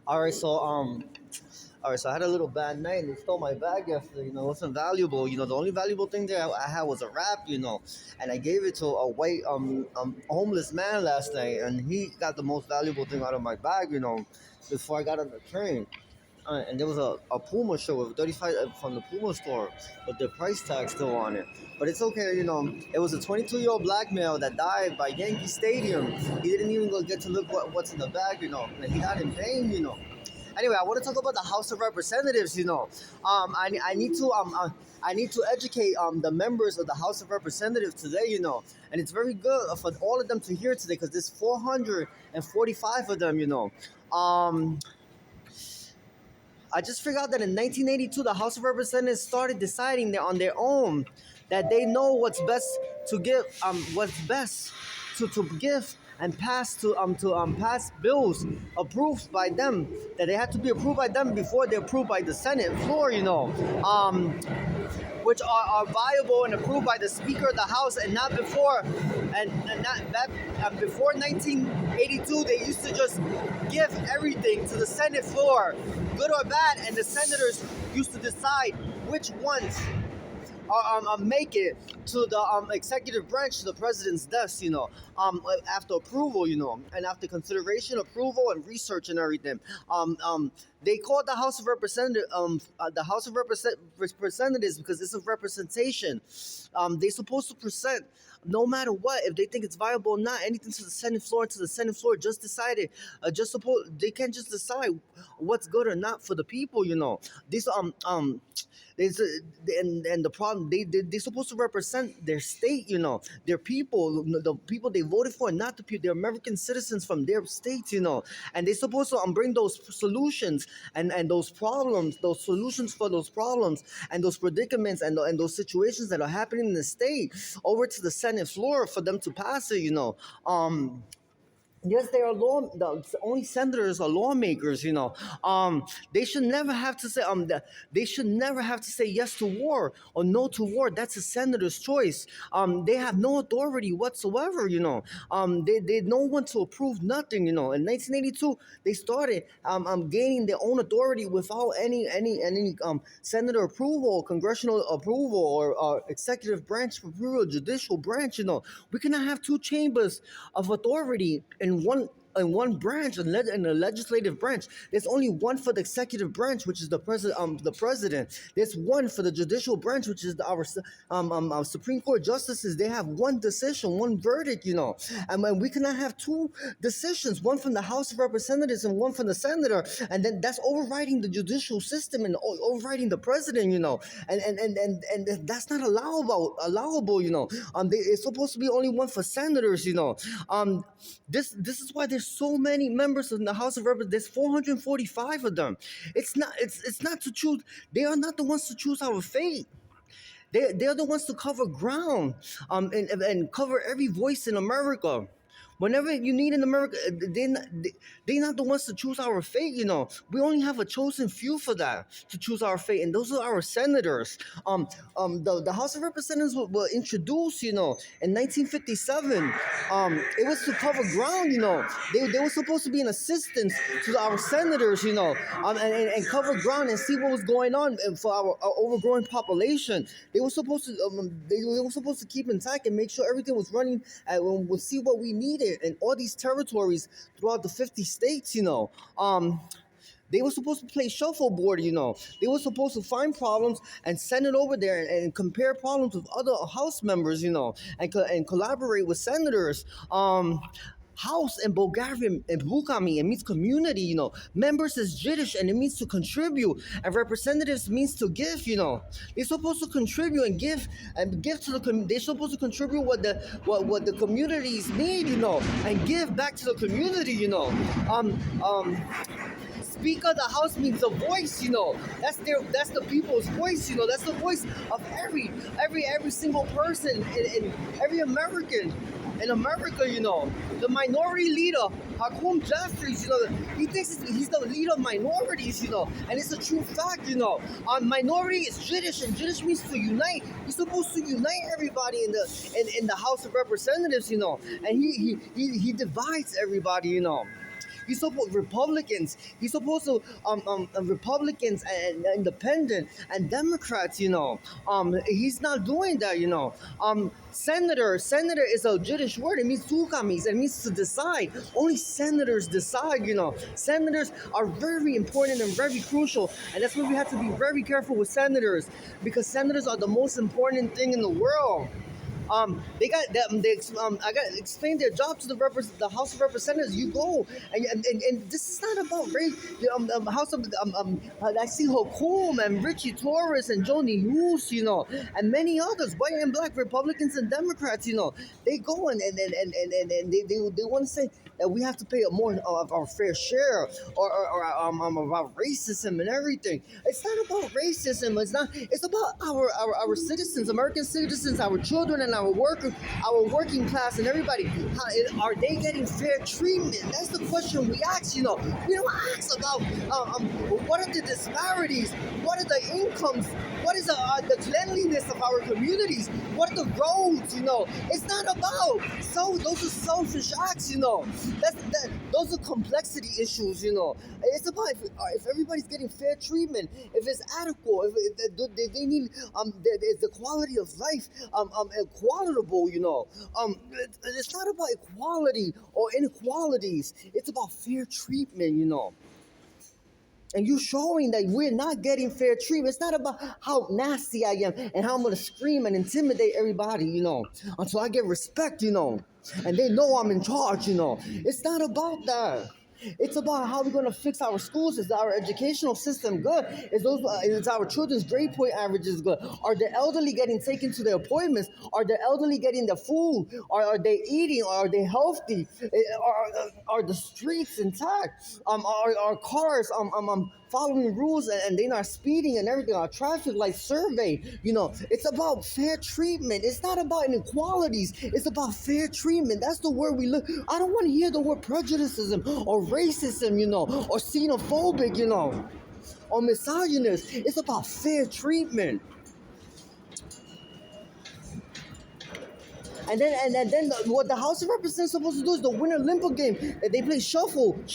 All right, so all right, so I had a little bad night and they stole my bag yesterday. It wasn't valuable. The only valuable thing that I had was a wrap. And I gave it to a white homeless man last night, and he got the most valuable thing out of my bag. Before I got on the train. And there was a Puma shirt with 35 from the Puma store with the price tag still on it. But it's okay. It was a 22-year-old black male that died by Yankee Stadium. He didn't even go get to look what's in the bag. And he died in pain. Anyway, I want to talk about the House of Representatives. I need to educate the members of the House of Representatives today. And it's very good for all of them to hear today because there's 445 of them. I just figured out that in 1982, the House of Representatives started deciding on their own that they know what's best to give, what's best to give and pass to pass bills approved by them, that they had to be approved by them before they're approved by the Senate floor. Which are viable and approved by the Speaker of the House, and not before, and not that before 1982 they used to just give everything to the Senate floor, good or bad, and the senators used to decide which ones make it to the executive branch, to the president's desk, after approval, and after consideration, approval, and research and everything. They call it the House of Representatives, Representatives because it's a representation. They're supposed to present, no matter what, if they think it's viable or not, anything to the Senate floor. To the Senate floor, just decided. They can't just decide what's good or not for the people. These there's and the problem they're supposed to represent their state, their people, the people they voted for, not the people, they're American citizens from their states, and they're supposed to bring those solutions and those problems, those solutions for those problems and those predicaments and those situations that are happening in the state over to the Senate floor for them to pass it. Yes, they are only senators are lawmakers. They should never have to say they should never have to say yes to war or no to war. That's a senator's choice. They have no authority whatsoever. They no one to approve nothing. In 1982, they started gaining their own authority without any senator approval, congressional approval, or executive branch approval, judicial branch. We cannot have two chambers of authority in one branch, in the legislative branch. There's only one for the executive branch, which is the president. There's one for the judicial branch, which is our Supreme Court justices. They have one decision, one verdict. And we cannot have two decisions, one from the House of Representatives and one from the senator, and then that's overriding the judicial system and overriding the president. And that's not allowable. It's supposed to be only one for senators. This is why there's so many members in the House of Representatives. There's 445 of them. It's not to choose. They are not the ones to choose our fate. They're the ones to cover ground, and cover every voice in America. Whenever you need in America, they're not the ones to choose our fate. We only have a chosen few for that, to choose our fate, and those are our senators. The House of Representatives were introduced, in 1957. It was to cover ground. They were supposed to be an assistance to our senators, and cover ground and see what was going on for our overgrowing population. They were supposed to keep intact and make sure everything was running, and we'll see what we needed in all these territories throughout the 50 states. They were supposed to play shuffleboard. They were supposed to find problems and send it over there and compare problems with other House members, and collaborate with senators. House in Bulgarian and Bukami, it means community. Members is Jiddish and it means to contribute, and representatives means to give. They're supposed to contribute and give to the they're supposed to contribute what the communities need, and give back to the community. Speaker of the House means the voice. That's the people's voice. That's the voice of every single person in every American in America. The minority leader, Hakeem Jeffries, he thinks he's the leader of minorities. And it's a true fact. Minority is Jiddish, and Jiddish means to unite. He's supposed to unite everybody in the House of Representatives. And he divides everybody. He's supposed Republicans. He's supposed to Republicans and independent and Democrats. He's not doing that. Senator is a Jiddish word. It means tukamis. It means to decide. Only senators decide. Senators are very important and very crucial, and that's why we have to be very careful with senators, because senators are the most important thing in the world. They got I got to explain their job to the House of Representatives. You go, and this is not about race. House of I see Hakum and Richie Torres and Joni Hughes, and many others, white and black Republicans and Democrats. They go and they want to say that we have to pay more of our fair share, or about racism and everything. It's not about racism. It's not. It's about our citizens, American citizens, our children, and our working class, and everybody. Are they getting fair treatment? That's the question we ask. We don't ask about what are the disparities, what are the incomes, what is the cleanliness of our communities, what are the roads. It's not about. So those are selfish acts. Those are complexity issues. It's about if everybody's getting fair treatment, if it's adequate, if they need the quality of life equitable. It's not about equality or inequalities. It's about fair treatment. And you showing that we're not getting fair treatment. It's not about how nasty I am and how I'm gonna scream and intimidate everybody, until I get respect, and they know I'm in charge, It's not about that. It's about how we're going to fix our schools. Is our educational system good? Is our children's grade point averages good? Are the elderly getting taken to their appointments? Are the elderly getting the food? Are they eating? Are they healthy? Are the streets intact? Are cars following rules, and they're not speeding and everything? Our traffic light survey. It's about fair treatment. It's not about inequalities. It's about fair treatment. That's the word we look. I don't want to hear the word prejudicism or racism, or xenophobic, or misogynist. It's about fair treatment. And then what the House of Representatives is supposed to do is the Winter Olympic game. They play shuffling.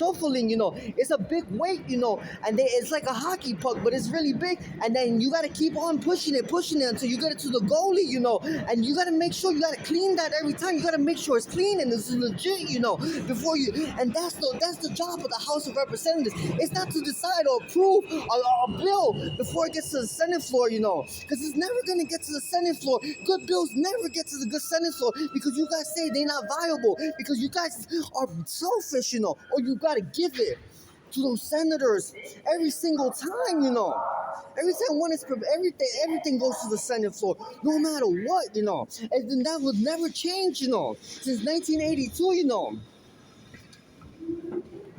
It's a big weight, and it's like a hockey puck, but it's really big. And then you got to keep on pushing it until you get it to the goalie, And you got to make sure you got to clean that every time. You got to make sure it's clean and it's legit, before you. And that's the job of the House of Representatives. It's not to decide or approve a bill before it gets to the Senate floor, because it's never gonna get to the Senate floor. Good bills never get to the good Senate floor. Because you guys say they're not viable, because you guys are selfish, or you gotta give it to those senators every single time, Every time everything goes to the Senate floor, no matter what, And then that would never change, since 1982,